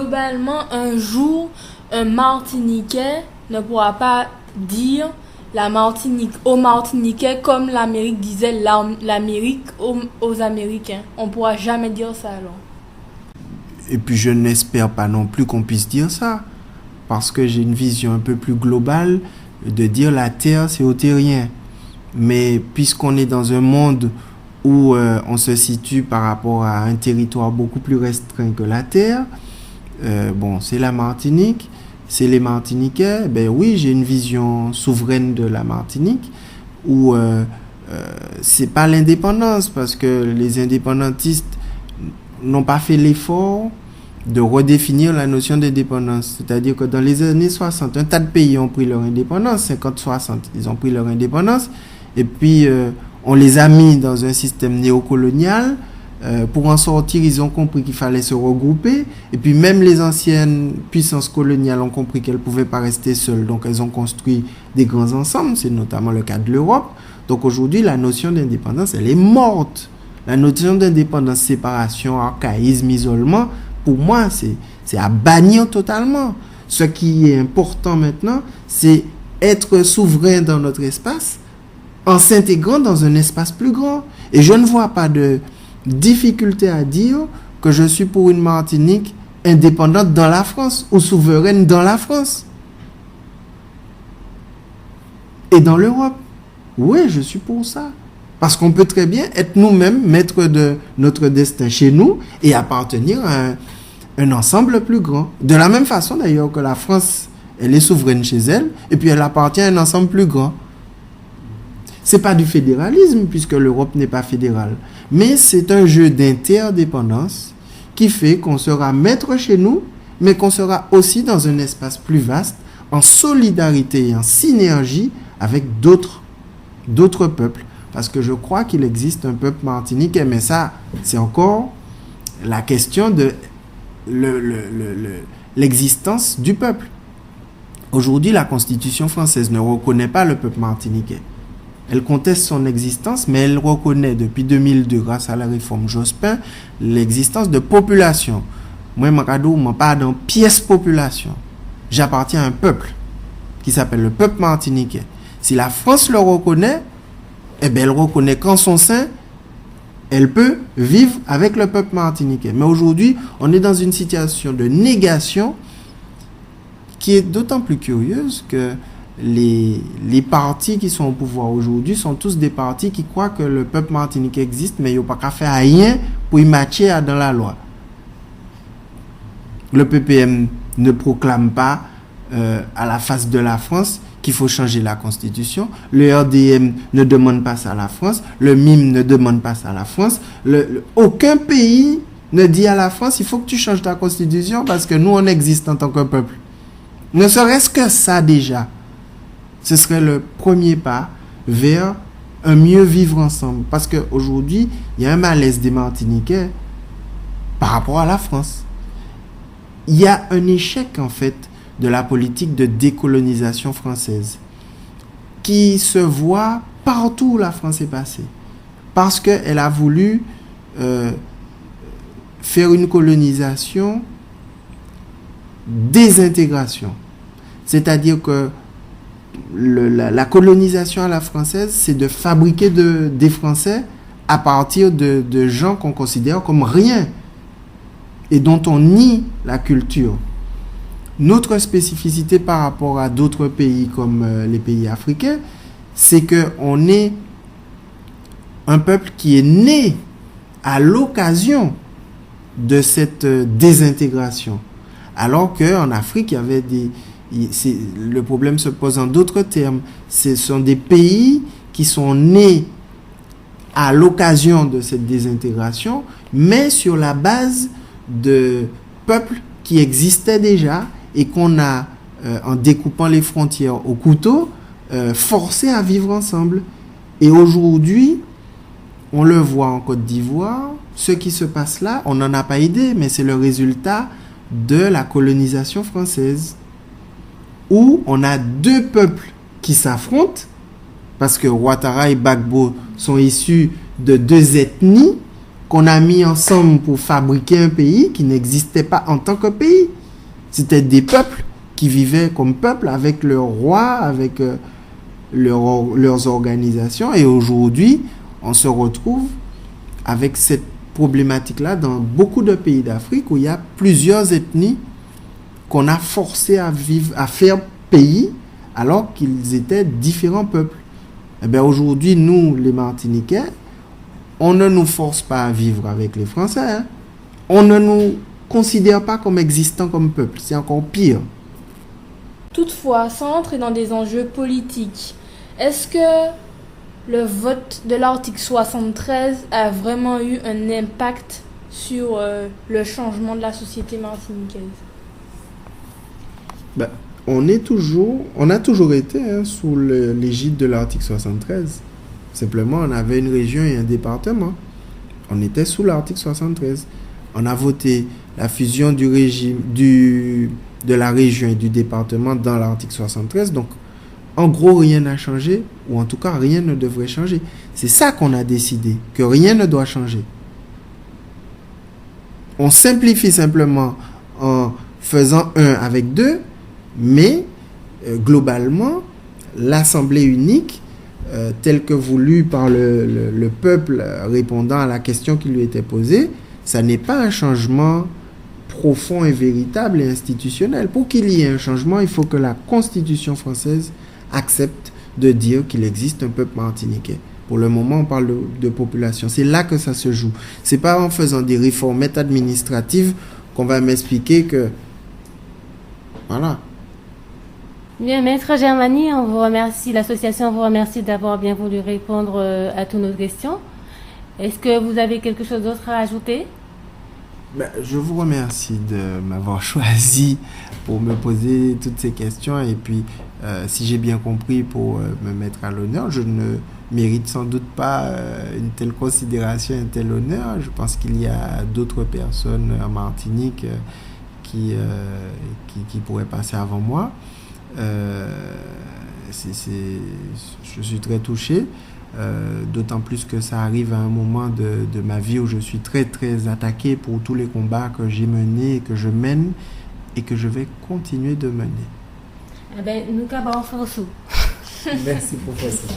globalement, un jour, un Martiniquais ne pourra pas dire la Martinique aux Martiniquais comme l'Amérique disait l'Amérique aux Américains. On ne pourra jamais dire ça alors. Et puis je n'espère pas non plus qu'on puisse dire ça, parce que j'ai une vision un peu plus globale de dire la terre c'est aux terriens. Mais puisqu'on est dans un monde où on se situe par rapport à un territoire beaucoup plus restreint que la terre, c'est la Martinique, c'est les Martiniquais, ben oui, j'ai une vision souveraine de la Martinique où c'est pas l'indépendance, parce que les indépendantistes n'ont pas fait l'effort de redéfinir la notion d'indépendance. C'est-à-dire que dans les années 60, un tas de pays ont pris leur indépendance, 50-60, ils ont pris leur indépendance, et puis on les a mis dans un système néocolonial. Pour en sortir, ils ont compris qu'il fallait se regrouper, et puis même les anciennes puissances coloniales ont compris qu'elles ne pouvaient pas rester seules, donc elles ont construit des grands ensembles, c'est notamment le cas de l'Europe. Donc aujourd'hui, la notion d'indépendance, elle est morte. La notion d'indépendance, séparation, archaïsme, isolement, pour moi, c'est à bannir totalement. Ce qui est important maintenant, c'est être souverain dans notre espace en s'intégrant dans un espace plus grand. Et je ne vois pas de difficulté à dire que je suis pour une Martinique indépendante dans la France ou souveraine dans la France et dans l'Europe. Oui, je suis pour ça. Parce qu'on peut très bien être nous-mêmes maîtres de notre destin chez nous et appartenir à un ensemble plus grand. De la même façon d'ailleurs que la France, elle est souveraine chez elle et puis elle appartient à un ensemble plus grand. C'est pas du fédéralisme puisque l'Europe n'est pas fédérale, mais c'est un jeu d'interdépendance qui fait qu'on sera maître chez nous, mais qu'on sera aussi dans un espace plus vaste, en solidarité et en synergie avec d'autres peuples. Parce que je crois qu'il existe un peuple martiniquais, mais ça, c'est encore la question de l'existence du peuple. Aujourd'hui, la Constitution française ne reconnaît pas le peuple martiniquais. Elle conteste son existence, mais elle reconnaît depuis 2002, grâce à la réforme Jospin, l'existence de populations. Moi, je ne suis pas dans pièce population. J'appartiens à un peuple qui s'appelle le peuple martiniquais. Si la France le reconnaît, elle reconnaît qu'en son sein, elle peut vivre avec le peuple martiniquais. Mais aujourd'hui, on est dans une situation de négation qui est d'autant plus curieuse que les partis qui sont au pouvoir aujourd'hui sont tous des partis qui croient que le peuple martiniquais existe, mais ils n'ont pas qu'à faire rien pour y matcher dans la loi. Le PPM ne proclame pas à la face de la France qu'il faut changer la Constitution. Le RDM ne demande pas ça à la France. Le MIM ne demande pas ça à la France. Aucun pays ne dit à la France, il faut que tu changes ta Constitution parce que nous, on existe en tant que peuple. Ne serait-ce que ça déjà, ce serait le premier pas vers un mieux vivre ensemble. Parce qu'aujourd'hui, il y a un malaise des Martiniquais par rapport à la France. Il y a un échec, en fait, de la politique de décolonisation française qui se voit partout où la France est passée. Parce qu'elle a voulu faire une colonisation désintégration. C'est-à-dire que la colonisation à la française, c'est de fabriquer des Français à partir de gens qu'on considère comme rien et dont on nie la culture. Notre spécificité par rapport à d'autres pays comme les pays africains, c'est qu'on est un peuple qui est né à l'occasion de cette désintégration. Alors qu'en Afrique, il y avait le problème se pose en d'autres termes. Ce sont des pays qui sont nés à l'occasion de cette désintégration, mais sur la base de peuples qui existaient déjà et qu'on a, en découpant les frontières au couteau, forcé à vivre ensemble. Et aujourd'hui, on le voit en Côte d'Ivoire, ce qui se passe là, on n'en a pas idée, mais c'est le résultat de la colonisation française, où on a deux peuples qui s'affrontent, parce que Ouattara et Gbagbo sont issus de deux ethnies qu'on a mis ensemble pour fabriquer un pays qui n'existait pas en tant que pays. C'était des peuples qui vivaient comme peuple avec leurs rois, avec leurs organisations. Et aujourd'hui, on se retrouve avec cette problématique-là dans beaucoup de pays d'Afrique où il y a plusieurs ethnies qu'on a forcé à vivre, à faire pays alors qu'ils étaient différents peuples. Eh bien, aujourd'hui, nous, les Martiniquais, on ne nous force pas à vivre avec les Français. Hein. On ne nous considère pas comme existants comme peuple. C'est encore pire. Toutefois, sans entrer dans des enjeux politiques, est-ce que le vote de l'article 73 a vraiment eu un impact sur le changement de la société martiniquaise? Ben, on a toujours été sous l'égide de l'article 73. Simplement, on avait une région et un département. On était sous l'article 73. On a voté la fusion du régime de la région et du département dans l'article 73. Donc, en gros, rien n'a changé, ou en tout cas, rien ne devrait changer. C'est ça qu'on a décidé, que rien ne doit changer. On simplifie simplement en faisant 1 avec 2, mais globalement, l'Assemblée unique, telle que voulue par le peuple répondant à la question qui lui était posée, ça n'est pas un changement profond et véritable et institutionnel. Pour qu'il y ait un changement, il faut que la Constitution française accepte de dire qu'il existe un peuple martiniquais. Pour le moment, on parle de population. C'est là que ça se joue. C'est pas en faisant des réformettes administratives qu'on va m'expliquer que... Voilà. Bien, Maître Germani, on vous remercie, l'association vous remercie d'avoir bien voulu répondre à toutes nos questions. Est-ce que vous avez quelque chose d'autre à ajouter? Je vous remercie de m'avoir choisi pour me poser toutes ces questions et puis si j'ai bien compris pour me mettre à l'honneur, je ne mérite sans doute pas une telle considération, un tel honneur. Je pense qu'il y a d'autres personnes en Martinique qui pourraient passer avant moi. Je suis très touché. D'autant plus que ça arrive à un moment de ma vie où je suis très très attaqué pour tous les combats que j'ai menés, que je mène et que je vais continuer de mener. Eh bien, nous acabons en force. Merci professeur.